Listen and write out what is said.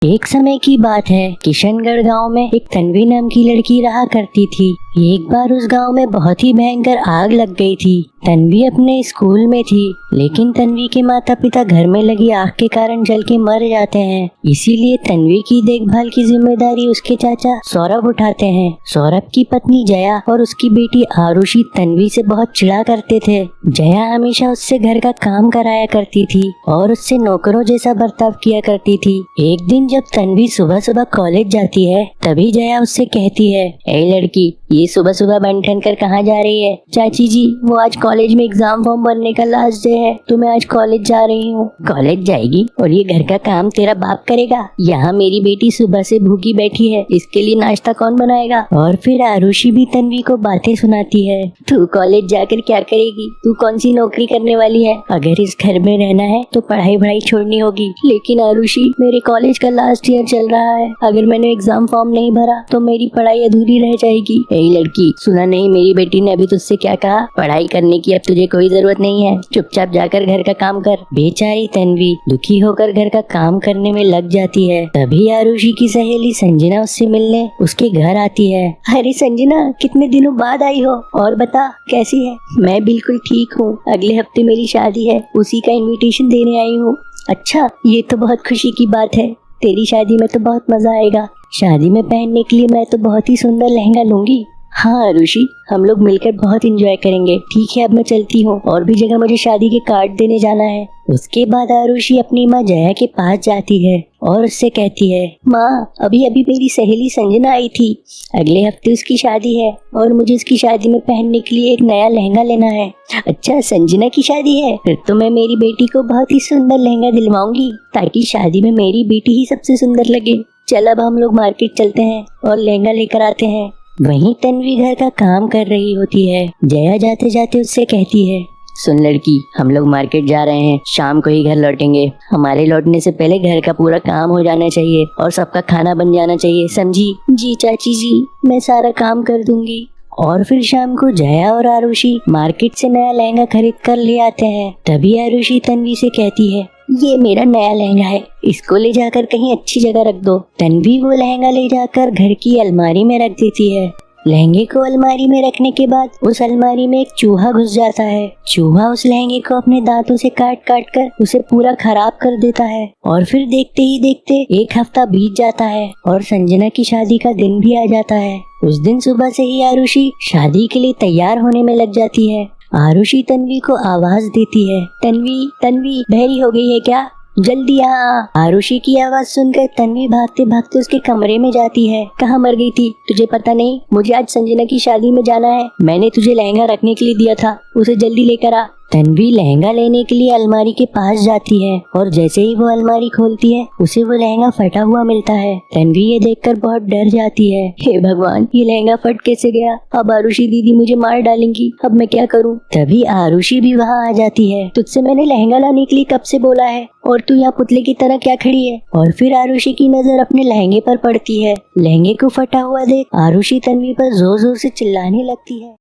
एक समय की बात है, किशनगढ़ गांव में एक तन्वी नाम की लड़की रहा करती थी। एक बार उस गांव में बहुत ही भयंकर आग लग गई थी। तन्वी अपने स्कूल में थी, लेकिन तन्वी के माता पिता घर में लगी आग के कारण जल के मर जाते हैं। इसीलिए तन्वी की देखभाल की जिम्मेदारी उसके चाचा सौरभ उठाते हैं। सौरभ की पत्नी जया और उसकी बेटी आरुषि तन्वी से बहुत चिढ़ा करते थे। जया हमेशा उससे घर का काम कराया करती थी और उससे नौकरों जैसा बर्ताव किया करती थी। एक दिन जब तन्वी सुबह सुबह कॉलेज जाती है, तभी जया उससे कहती है, ए लड़की, ये सुबह सुबह बन ठन कर कहाँ जा रही है? चाची जी, वो आज कॉलेज में एग्जाम फॉर्म भरने का लास्ट डे है, तो मैं आज कॉलेज जा रही हूँ। कॉलेज जाएगी और ये घर का काम तेरा बाप करेगा? यहाँ मेरी बेटी सुबह से भूखी बैठी है, इसके लिए नाश्ता कौन बनाएगा? और फिर आरुषि भी तन्वी को बातें सुनाती है। तू कॉलेज जाकर क्या करेगी? तू कौन सी नौकरी करने वाली है? अगर इस घर में रहना है तो पढ़ाई छोड़नी होगी। लेकिन आरुषि, मेरे कॉलेज का लास्ट ईयर चल रहा है, अगर मैंने एग्जाम फॉर्म नहीं भरा तो मेरी पढ़ाई अधूरी रह जाएगी। लड़की, सुना नहीं मेरी बेटी ने अभी तुझसे क्या कहा? पढ़ाई करने की अब तुझे कोई जरूरत नहीं है, चुपचाप जाकर घर का काम कर। बेचारी तन्वी दुखी होकर घर का काम करने में लग जाती है। तभी आरुषि की सहेली संजना उससे मिलने उसके घर आती है। अरे संजना, कितने दिनों बाद आई हो, और बता कैसी है? मैं बिल्कुल ठीक हूँ, अगले हफ्ते मेरी शादी है, उसी का इन्विटेशन देने आई हूँ। अच्छा, ये तो बहुत खुशी की बात है, तेरी शादी में तो बहुत मजा आएगा। शादी में पहनने के लिए मैं तो बहुत ही सुंदर लहंगा लूंगी। हाँ आरुषि, हम लोग मिलकर बहुत एंजॉय करेंगे। ठीक है, अब मैं चलती हूँ, और भी जगह मुझे शादी के कार्ड देने जाना है। उसके बाद आरुषि अपनी माँ जया के पास जाती है और उससे कहती है, माँ, अभी अभी मेरी सहेली संजना आई थी, अगले हफ्ते उसकी शादी है और मुझे उसकी शादी में पहनने के लिए एक नया लहंगा लेना है। अच्छा, संजना की शादी है? फिर तो मैं मेरी बेटी को बहुत ही सुंदर लहंगा दिलवाऊंगी, ताकि शादी में मेरी बेटी ही सबसे सुंदर लगे। चल, अब हम लोग मार्केट चलते हैं और लहंगा लेकर आते हैं। वहीं तन्वी घर का काम कर रही होती है। जया जाते जाते उससे कहती है, सुन लड़की, हम लोग मार्केट जा रहे हैं, शाम को ही घर लौटेंगे। हमारे लौटने से पहले घर का पूरा काम हो जाना चाहिए और सबका खाना बन जाना चाहिए, समझी? जी चाची जी, मैं सारा काम कर दूंगी। और फिर शाम को जया और आरुषि मार्केट से नया लहंगा खरीद कर ले आते हैं। तभी आरुषि तन्वी से कहती है, ये मेरा नया लहंगा है, इसको ले जाकर कहीं अच्छी जगह रख दो। तन्वी वो लहंगा ले जाकर घर की अलमारी में रख देती है। लहंगे को अलमारी में रखने के बाद उस अलमारी में एक चूहा घुस जाता है। चूहा उस लहंगे को अपने दांतों से काट कर उसे पूरा खराब कर देता है। और फिर देखते ही देखते एक हफ्ता बीत जाता है और संजना की शादी का दिन भी आ जाता है। उस दिन सुबह से ही आरुषि शादी के लिए तैयार होने में लग जाती है। आरुषि तन्वी को आवाज देती है, तन्वी, तन्वी, बहरी हो गई है क्या? जल्दी आ। आरुषि की आवाज सुनकर तन्वी भागते भागते उसके कमरे में जाती है। कहाँ मर गई थी? तुझे पता नहीं, मुझे आज संजना की शादी में जाना है, मैंने तुझे लहंगा रखने के लिए दिया था, उसे जल्दी लेकर आ। तन्वी लहंगा लेने के लिए अलमारी के पास जाती है और जैसे ही वो अलमारी खोलती है, उसे वो लहंगा फटा हुआ मिलता है। तन्वी ये देखकर बहुत डर जाती है। हे भगवान, ये लहंगा फट कैसे गया? अब आरुषि दीदी मुझे मार डालेंगी, अब मैं क्या करूं? तभी आरुषि भी वहाँ आ जाती है। तुझसे मैंने लहंगा लाने के लिए कब से बोला है, और तू यहाँ पुतले की तरह क्या खड़ी है? और फिर आरुषि की नजर अपने लहंगे पर पड़ती है। लहंगे को फटा हुआ देख आरुषि तन्वी पर जोर जोर से चिल्लाने लगती है।